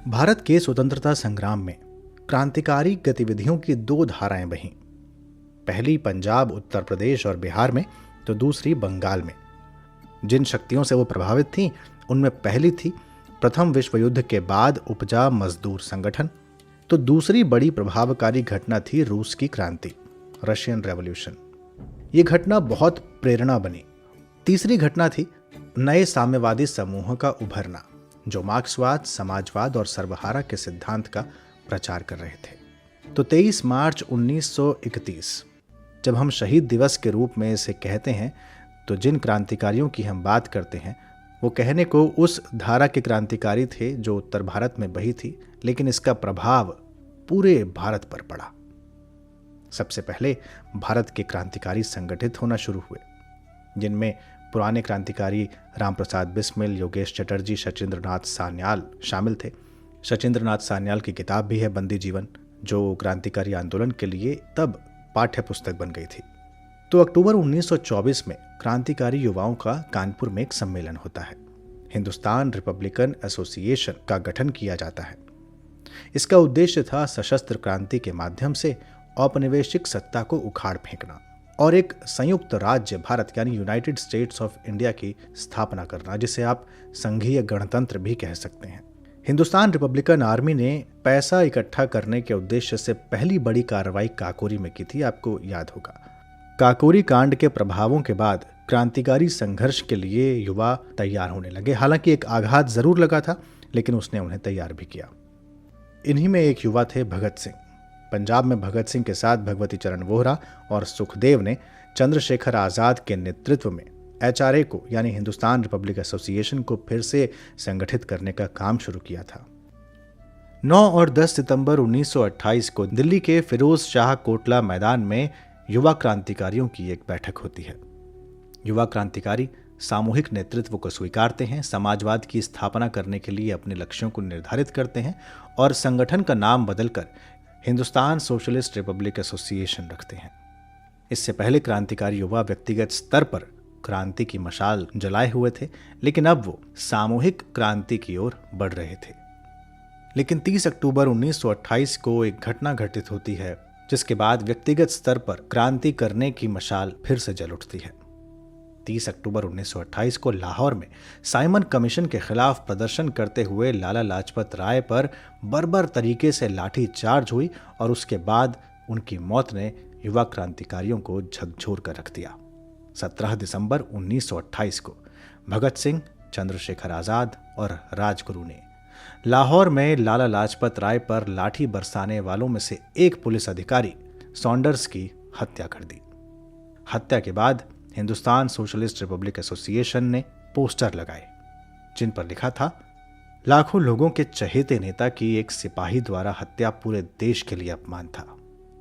भारत के स्वतंत्रता संग्राम में क्रांतिकारी गतिविधियों की दो धाराएं बहीं। पहली पंजाब, उत्तर प्रदेश और बिहार में, तो दूसरी बंगाल में। जिन शक्तियों से वो प्रभावित थीं, उनमें पहली थी प्रथम विश्व युद्ध के बाद उपजा मजदूर संगठन, तो दूसरी बड़ी प्रभावकारी घटना थी रूस की क्रांति, रशियन रेवोल्यूशन। ये घटना बहुत प्रेरणा बनी। तीसरी घटना थी नए साम्यवादी समूह का उभरना, जो मार्क्सवाद, समाजवाद और सर्वहारा के सिद्धांत का प्रचार कर रहे थे। तो 23 मार्च 1931, जब हम शहीद दिवस के रूप में इसे कहते हैं, तो जिन क्रांतिकारियों की हम बात करते हैं वो कहने को उस धारा के क्रांतिकारी थे जो उत्तर भारत में बही थी, लेकिन इसका प्रभाव पूरे भारत पर पड़ा। सबसे पहले भारत के क्रांतिकारी संगठित होना शुरू हुए, जिनमें पुराने क्रांतिकारी रामप्रसाद बिस्मिल, योगेश चटर्जी, सचिंद्रनाथ सान्याल शामिल थे। सचिंद्रनाथ सान्याल की किताब भी है बंदी जीवन, जो क्रांतिकारी आंदोलन के लिए तब पाठ्य पुस्तक बन गई थी। तो अक्टूबर 1924 में क्रांतिकारी युवाओं का कानपुर में एक सम्मेलन होता है। हिंदुस्तान रिपब्लिकन एसोसिएशन का गठन किया जाता है। इसका उद्देश्य था सशस्त्र क्रांति के माध्यम से औपनिवेशिक सत्ता को उखाड़ फेंकना और एक संयुक्त राज्य भारत यानी यूनाइटेड स्टेट्स ऑफ इंडिया की स्थापना करना, जिसे आप संघीय गणतंत्र भी कह सकते हैं। हिंदुस्तान रिपब्लिकन आर्मी ने पैसा इकट्ठा करने के उद्देश्य से पहली बड़ी कार्रवाई काकोरी में की थी, आपको याद होगा। काकोरी कांड के प्रभावों के बाद क्रांतिकारी संघर्ष के लिए युवा तैयार होने लगे। हालांकि एक आघात जरूर लगा था, लेकिन उसने उन्हें तैयार भी किया। इन्हीं में एक युवा थे भगत सिंह। पंजाब में भगत सिंह के साथ भगवती चरण वोहरा और सुखदेव ने चंद्रशेखर आजाद के नेतृत्व में एचआरए को यानी हिंदुस्तान रिपब्लिक एसोसिएशन को फिर से संगठित करने का काम शुरू किया था। 9 और 10 सितंबर 1928 को दिल्ली के फिरोज शाह कोटला मैदान में युवा क्रांतिकारियों की एक बैठक होती है। युवा क्रांतिकारी सामूहिक नेतृत्व को स्वीकारते हैं, समाजवाद की स्थापना करने के लिए अपने लक्ष्यों को निर्धारित करते हैं और संगठन का नाम बदलकर हिंदुस्तान सोशलिस्ट रिपब्लिक एसोसिएशन रखते हैं। इससे पहले क्रांतिकारी युवा व्यक्तिगत स्तर पर क्रांति की मशाल जलाए हुए थे, लेकिन अब वो सामूहिक क्रांति की ओर बढ़ रहे थे। लेकिन 30 अक्टूबर 1928 को एक घटना घटित होती है, जिसके बाद व्यक्तिगत स्तर पर क्रांति करने की मशाल फिर से जल उठती है। 30 अक्टूबर 1928 को लाहौर में साइमन कमीशन के खिलाफ प्रदर्शन करते हुए लाला लाजपत राय पर बर्बर तरीके से लाठी चार्ज हुई और उसके बाद उनकी मौत ने युवा क्रांतिकारियों को झकझोर कर रख दिया। 17 दिसंबर 1928 को भगत सिंह, चंद्रशेखर आजाद और राजगुरु ने लाहौर में लाला लाजपत राय पर लाठी बरसाने वालों में से एक पुलिस अधिकारी सॉन्डर्स की हत्या कर दी। हत्या के बाद हिंदुस्तान सोशलिस्ट रिपब्लिक एसोसिएशन ने पोस्टर लगाए, जिन पर लिखा था, लाखों लोगों के चहेते नेता की एक सिपाही द्वारा हत्या पूरे देश के लिए अपमान था।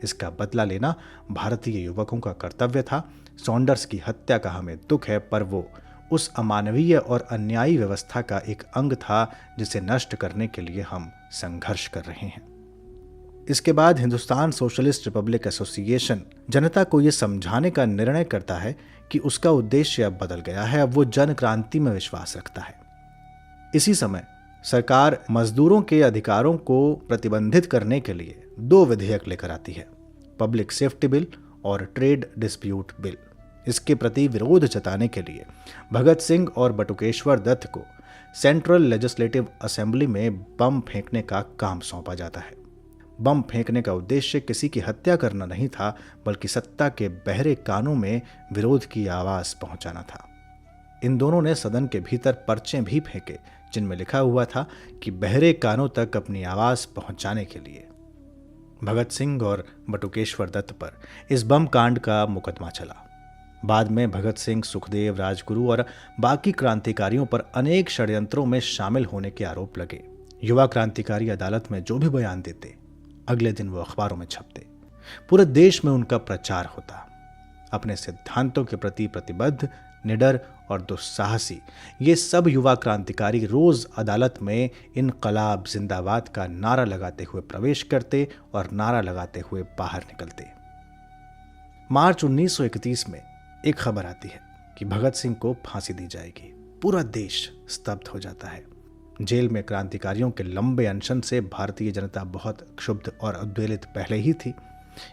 इसका बदला लेना भारतीय युवकों का कर्तव्य था। सॉन्डर्स की हत्या का हमें दुख है, पर वो उस अमानवीय और अन्यायी व्यवस्था का एक अंग था जिसे नष्ट करने के लिए हम संघर्ष कर रहे हैं। इसके बाद हिंदुस्तान सोशलिस्ट रिपब्लिक एसोसिएशन जनता को यह समझाने का निर्णय करता है कि उसका उद्देश्य अब बदल गया है, अब वो जन क्रांति में विश्वास रखता है। इसी समय सरकार मजदूरों के अधिकारों को प्रतिबंधित करने के लिए 2 विधेयक लेकर आती है, पब्लिक सेफ्टी बिल और ट्रेड डिस्प्यूट बिल। इसके प्रति विरोध जताने के लिए भगत सिंह और बटुकेश्वर दत्त को सेंट्रल लेजिस्लेटिव असेंबली में बम फेंकने का काम सौंपा जाता है। बम फेंकने का उद्देश्य किसी की हत्या करना नहीं था, बल्कि सत्ता के बहरे कानों में विरोध की आवाज पहुंचाना था। इन दोनों ने सदन के भीतर पर्चे भी फेंके, जिनमें लिखा हुआ था कि बहरे कानों तक अपनी आवाज पहुंचाने के लिए। भगत सिंह और बटुकेश्वर दत्त पर इस बम कांड का मुकदमा चला। बाद में भगत सिंह, सुखदेव, राजगुरु और बाकी क्रांतिकारियों पर अनेक षड्यंत्रों में शामिल होने के आरोप लगे। युवा क्रांतिकारी अदालत में जो भी बयान देते, अगले दिन वो अखबारों में छपते। पूरे देश में उनका प्रचार होता। अपने सिद्धांतों के प्रति प्रतिबद्ध, निडर और दुस्साहसी ये सब युवा क्रांतिकारी रोज अदालत में इनकलाब जिंदाबाद का नारा लगाते हुए प्रवेश करते और नारा लगाते हुए बाहर निकलते। मार्च 1931 में एक खबर आती है कि भगत सिंह को फांसी दी जाएगी। पूरा देश स्तब्ध हो जाता है। जेल में क्रांतिकारियों के लंबे अनशन से भारतीय जनता बहुत क्षुब्ध और उद्वेलित पहले ही थी।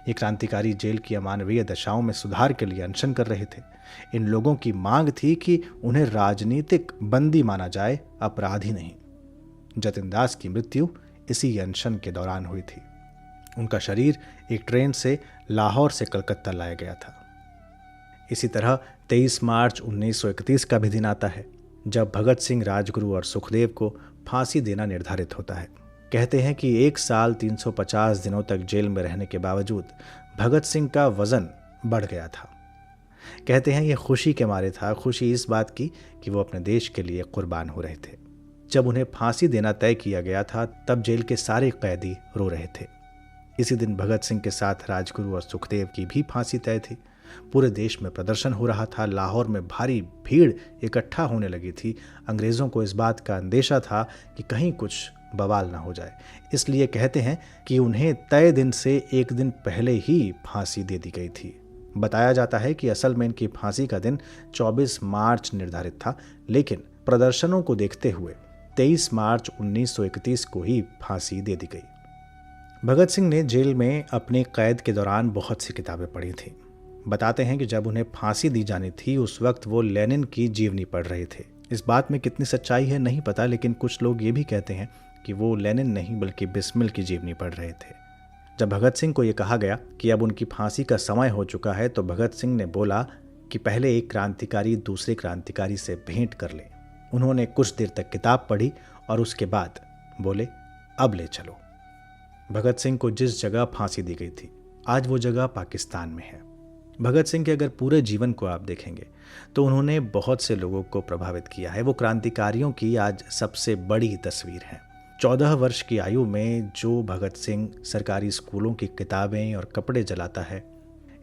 ये क्रांतिकारी जेल की अमानवीय दशाओं में सुधार के लिए अनशन कर रहे थे। इन लोगों की मांग थी कि उन्हें राजनीतिक बंदी माना जाए, अपराधी नहीं। जतिन दास की मृत्यु इसी अनशन के दौरान हुई थी। उनका शरीर एक ट्रेन से लाहौर से कलकत्ता लाया गया था। इसी तरह 23 मार्च 1931 का भी दिन आता है, जब भगत सिंह, राजगुरु और सुखदेव को फांसी देना निर्धारित होता है। कहते हैं कि 1 साल 350 दिनों तक जेल में रहने के बावजूद भगत सिंह का वजन बढ़ गया था। कहते हैं यह खुशी के मारे था, खुशी इस बात की कि वो अपने देश के लिए कुर्बान हो रहे थे। जब उन्हें फांसी देना तय किया गया था तब जेल के सारे कैदी रो रहे थे। इसी दिन भगत सिंह के साथ राजगुरु और सुखदेव की भी फांसी तय थी। पूरे देश में प्रदर्शन हो रहा था। लाहौर में भारी भीड़ इकट्ठा होने लगी थी। अंग्रेजों को इस बात का अंदेशा था कि कहीं कुछ बवाल ना हो जाए, इसलिए कहते हैं कि उन्हें तय दिन से 1 दिन पहले ही फांसी दे दी गई थी। बताया जाता है कि असल में इनकी फांसी का दिन 24 मार्च निर्धारित था, लेकिन प्रदर्शनों को देखते हुए 23 मार्च 1931 को ही फांसी दे दी गई। भगत सिंह ने जेल में अपनी कैद के दौरान बहुत सी किताबें पढ़ी थी। बताते हैं कि जब उन्हें फांसी दी जानी थी उस वक्त वो लेनिन की जीवनी पढ़ रहे थे। इस बात में कितनी सच्चाई है नहीं पता, लेकिन कुछ लोग ये भी कहते हैं कि वो लेनिन नहीं बल्कि बिस्मिल की जीवनी पढ़ रहे थे। जब भगत सिंह को ये कहा गया कि अब उनकी फांसी का समय हो चुका है तो भगत सिंह ने बोला कि पहले एक क्रांतिकारी दूसरे क्रांतिकारी से भेंट कर ले। उन्होंने कुछ देर तक किताब पढ़ी और उसके बाद बोले, अब ले चलो। भगत सिंह को जिस जगह फांसी दी गई थी आज वो जगह पाकिस्तान में है। भगत सिंह के अगर पूरे जीवन को आप देखेंगे तो उन्होंने बहुत से लोगों को प्रभावित किया है। वो क्रांतिकारियों की आज सबसे बड़ी तस्वीर है। 14 वर्ष की आयु में जो भगत सिंह सरकारी स्कूलों की किताबें और कपड़े जलाता है,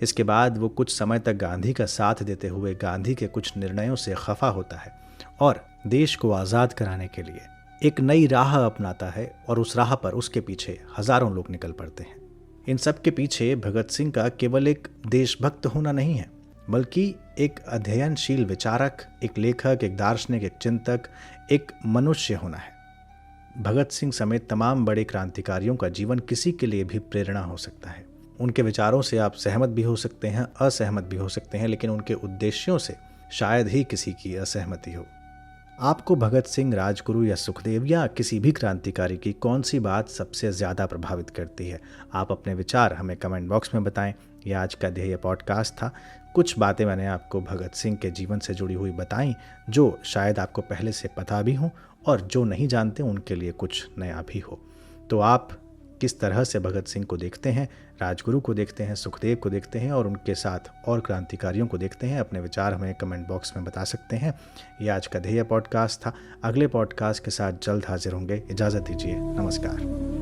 इसके बाद वो कुछ समय तक गांधी का साथ देते हुए गांधी के कुछ निर्णयों से खफा होता है और देश को आज़ाद कराने के लिए एक नई राह अपनाता है और उस राह पर उसके पीछे हजारों लोग निकल पड़ते हैं। इन सब के पीछे भगत सिंह का केवल एक देशभक्त होना नहीं है, बल्कि एक अध्ययनशील विचारक, एक लेखक, एक दार्शनिक, एक चिंतक, एक मनुष्य होना है। भगत सिंह समेत तमाम बड़े क्रांतिकारियों का जीवन किसी के लिए भी प्रेरणा हो सकता है। उनके विचारों से आप सहमत भी हो सकते हैं, असहमत भी हो सकते हैं, लेकिन उनके उद्देश्यों से शायद ही किसी की असहमति हो। आपको भगत सिंह, राजगुरु या सुखदेव या किसी भी क्रांतिकारी की कौन सी बात सबसे ज़्यादा प्रभावित करती है? आप अपने विचार हमें कमेंट बॉक्स में बताएं। यह आज का ध्येय पॉडकास्ट था। कुछ बातें मैंने आपको भगत सिंह के जीवन से जुड़ी हुई बताई जो शायद आपको पहले से पता भी हो और जो नहीं जानते उनके लिए कुछ नया भी हो। तो आप किस तरह से भगत सिंह को देखते हैं, राजगुरु को देखते हैं, सुखदेव को देखते हैं और उनके साथ और क्रांतिकारियों को देखते हैं? अपने विचार हमें कमेंट बॉक्स में बता सकते हैं। ये आज का ध्येय पॉडकास्ट था। अगले पॉडकास्ट के साथ जल्द हाजिर होंगे। इजाज़त दीजिए। नमस्कार।